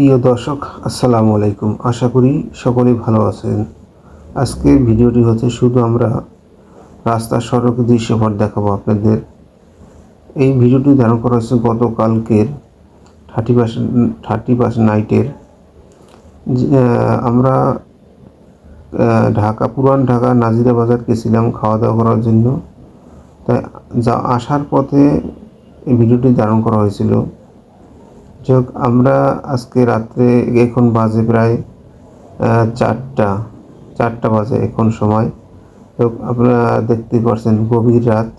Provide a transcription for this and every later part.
প্রিয় দর্শক, আসসালামু আলাইকুম। আশা করি সকলেই ভালো আছেন। আজকের ভিডিওটি হচ্ছে শুধু আমরা রাস্তার সড়ক দৃশ্যপট দেখাবো আপনাদের। এই ভিডিওটি ধারণ করা হয়েছে গতকালকের 31 নাইটের। আমরা পুরান ঢাকা নাজিরা বাজার গেছিলাম খাওয়া দাওয়া করার জন্য। তাই আসার পথে এই ভিডিওটি ধারণ করা হয়েছিল। যাক, আমরা আজকে রাত্রে এখন বাজে প্রায় 4টা বাজে এখন সময়। তো আপনারা দেখতেই পাচ্ছেন গভীর রাত,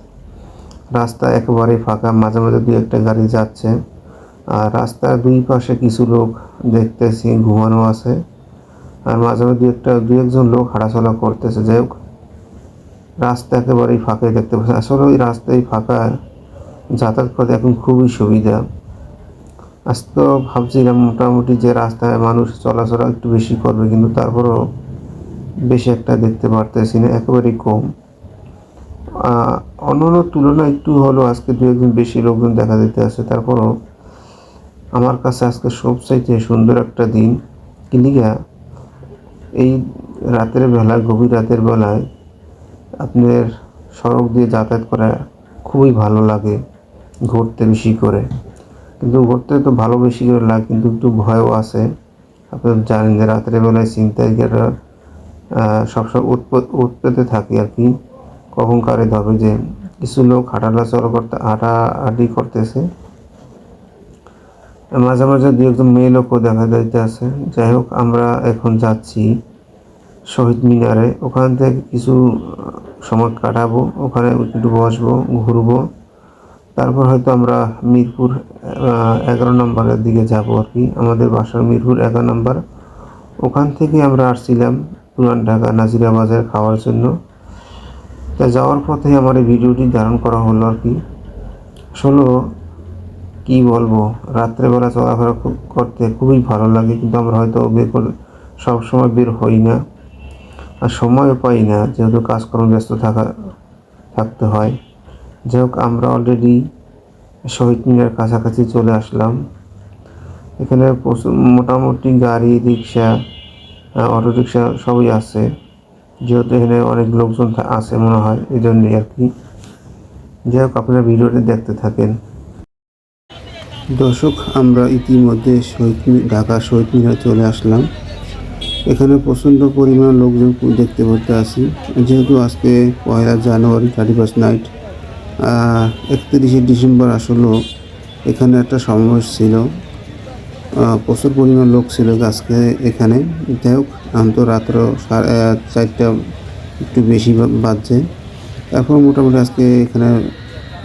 রাস্তা একেবারে ফাঁকা, মাঝে মাঝে দুই একটা গাড়ি যাচ্ছে। আর রাস্তার দুই পাশে কিছু লোক দেখতেছি ঘুমানো আছে, আর মাঝে মাঝে দুই একজন লোক হাঁটাচলা করতেছে। যাই হোক, রাস্তা একেবারেই ফাঁকাই দেখতে পাচ্ছেন। আসলে ওই রাস্তায় ফাঁকা যাতায়াত করতে এখন খুবই সুবিধা। আজ তো ভাবছিলাম মোটামুটি যে রাস্তায় মানুষ চলাচল একটু বেশি করবে, কিন্তু তারপরও বেশি একটা দেখতে পারতেছি না, একেবারেই কম। অন্যান্য তুলনায় একটু হলো আজকে দু একজন বেশি লোকজন দেখা যেতে আছে। তারপরও আমার কাছে আজকে সবচাইতে সুন্দর একটা দিন। কিলিগা এই রাতের বেলায়, গভীর রাতের বেলায় আপনার সড়ক দিয়ে যাতায়াত করা খুবই ভালো লাগে, ঘুরতে বেশি করে। কিন্তু ঘুরতে তো ভালো বেশি করে লাগে, কিন্তু একটু ভয়ও আছে। আপনারা জানেন যে রাতের বেলায় ছিনতাইকারীরা সবসময় উৎপেতে থাকে আর কি। কখন কারে ধরবে, যে কিছু লোক হাঁটাহাঁটি করতেছে, মাঝে মাঝে দু একজন মেয়ে লোকও দেখা যাইতে আছে। যাই হোক, আমরা এখন যাচ্ছি শহীদ মিনারে। ওখান থেকে কিছু সময় কাটাবো, ওখানে একটু বসবো, ঘুরবো। তারপর হয়তো আমরা মিরপুর 11 নম্বরের দিকে যাব আর কি। আমাদের বাসার মিরপুর 11 নম্বর। ওখান থেকে আমরা আসছিলাম পুরান ঢাকা নাজিরা বাজার খাওয়ার জন্য। তা যাওয়ার পথে আমার এই ভিডিওটি ধারণ করা হলো আর কি। আসলে কী বলবো, রাত্রেবেলা চলাফেরা করতে খুবই ভালো লাগে, কিন্তু আমরা হয়তো সবসময় বের হই না, আর সময়ও পাই না, যেহেতু কাজকর্ম ব্যস্ত থাকতে হয়। যাই হোক, আমরা অলরেডি শহীদ মিনার কাছাকাছি চলে আসলাম। এখানে মোটামুটি গাড়ি, রিক্সা, অটো রিক্সা সবই আছে, যেহেতু এখানে অনেক লোকজন আছে মনে হয়, এই জন্যই আর কি। যাই হোক, আপনারা ভিডিওটি দেখতে থাকেন। দর্শক, আমরা ইতিমধ্যে ঢাকা শহীদ মিনার চলে আসলাম। এখানে প্রচণ্ড পরিমাণ লোকজন দেখতে পারতে আসি, যেহেতু আজকে 1 জানুয়ারি 31 নাইট, 31 ডিসেম্বর আসলেও এখানে একটা সমাবেশ ছিল। প্রচুর পরিমাণ লোক ছিল আজকে এখানে। যাই হোক, তো রাত্র 4টা একটু বেশি বাজছে। তারপর মোটামুটি আজকে এখানে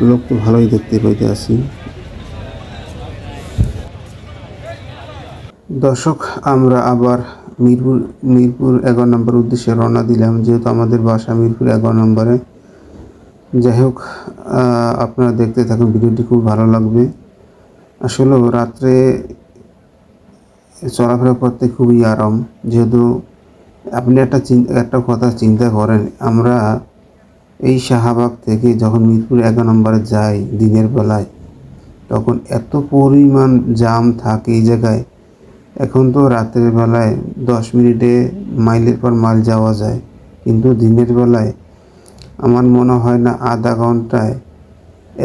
লোক তো ভালোই দেখতে পাইতে আসি। দর্শক, আমরা আবার মিরপুর 11 নম্বর উদ্দেশ্যে রওনা দিলাম, যেহেতু আমাদের বাসা মিরপুর 11 নম্বরে। যাই হোক, আপনারা দেখতে থাকুন, ভিডিওটি খুব ভালো লাগবে। আসলে রাত্রে চলাফেরা করতে খুবই আরাম, যেহেতু আপনি একটা কথা চিন্তা করেন, আমরা এই শাহবাগ থেকে যখন মিরপুর 11 নম্বরে যাই দিনের বেলায়, তখন এত পরিমাণ জাম থাকে এই জায়গায়। এখন তো রাতের বেলায় 10 মিনিটে মাইলের পর মাইল যাওয়া যায়, কিন্তু দিনের বেলায় আমার মনে হয় না আধা ঘন্টায়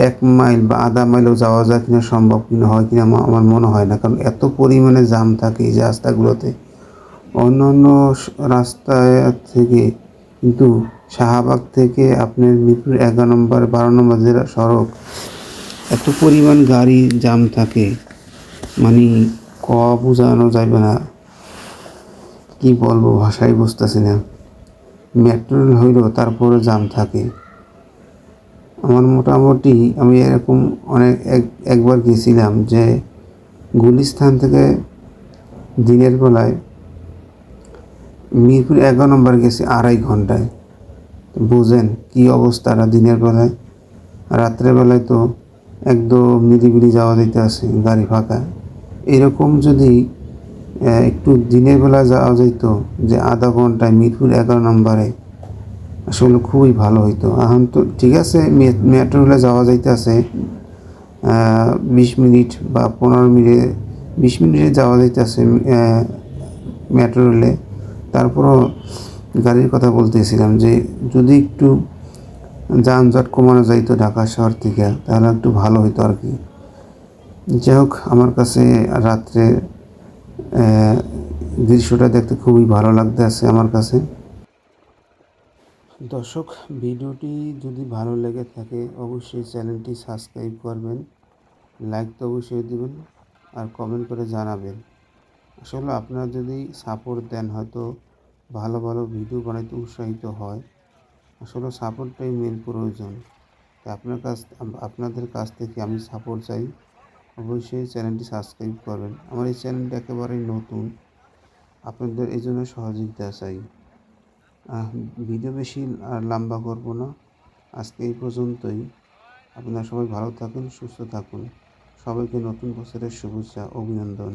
1 মাইল বা আধা মাইলও যাওয়া যায় কিনা, সম্ভব কিনা, হয় কিনা আমার মনে হয় না। কারণ এত পরিমাণে জাম থাকে এই রাস্তাগুলোতে। অন্য রাস্তায় থেকে কিন্তু শাহবাগ থেকে আপনার মিরপুর 11 নম্বর 12 নম্বর যে সড়ক, এত পরিমাণ গাড়ি জাম থাকে, মানে বোঝানো যাবে না, কি বলবো, ভাষাই বুঝতেছি না। মেট্রো রেল হইলেও তারপরে জাম থাকে। আমার মোটামুটি আমি এরকম একবার গেছিলাম যে গুলিস্তান থেকে দিনের বেলায় মিরপুর 11 নম্বর গেছি 2.5 ঘন্টায়। বুঝেন কি অবস্থাটা দিনের বেলায়। রাত্রেবেলায় তো একদম নিরিবিলি যাওয়া দিতে আছে, গাড়ি ফাঁকা। এরকম যদি একটু দিনের বেলা যাওয়া যেত, যে আধা ঘন্টায় মিরপুর 11 নম্বরে, আসলে খুবই ভালো হইতো। এখন তো ঠিক আছে, মেট্রো রেলে যাওয়া যাইতে আছে 20 মিনিট বা 15 মিনিটে 20 মিনিটে যাওয়া যাইতেছে মেট্রো রেলে। তারপরও গাড়ির কথা বলতেছিলাম যে যদি একটু যানজট কমানো যাইতো ঢাকা শহর থেকে তাহলে একটু ভালো হতো আর কি। যাই হোক, আমার কাছে রাত্রে দৃশ্যটা দেখতে খুবই ভালো লাগতেছে আমার কাছে। দর্শক, ভিডিওটি যদি ভালো লেগে থাকে অবশ্যই চ্যানেলটি সাবস্ক্রাইব করবেন, লাইক তো অবশ্যই দেবেন আর কমেন্ট করে জানাবেন। আসলে আপনারা যদি সাপোর্ট দেন হয়তো ভালো ভালো ভিডিও বানাইতে উৎসাহিত হয়। আসলে সাপোর্টটাই মেন প্রয়োজন। তাই আপনাদের কাছ থেকে আমি সাপোর্ট চাই। অবশ্যই চ্যানেলটি সাবস্ক্রাইব করবেন। আমার এই চ্যানেলটি একেবারেই নতুন, আপনাদের এই জন্য সহযোগিতা চাই। ভিডিও বেশি আর লম্বা করব না, আজকে এই পর্যন্তই। আপনারা সবাই ভালো থাকুন, সুস্থ থাকুন। সবাইকে নতুন বছরের শুভেচ্ছা, অভিনন্দন।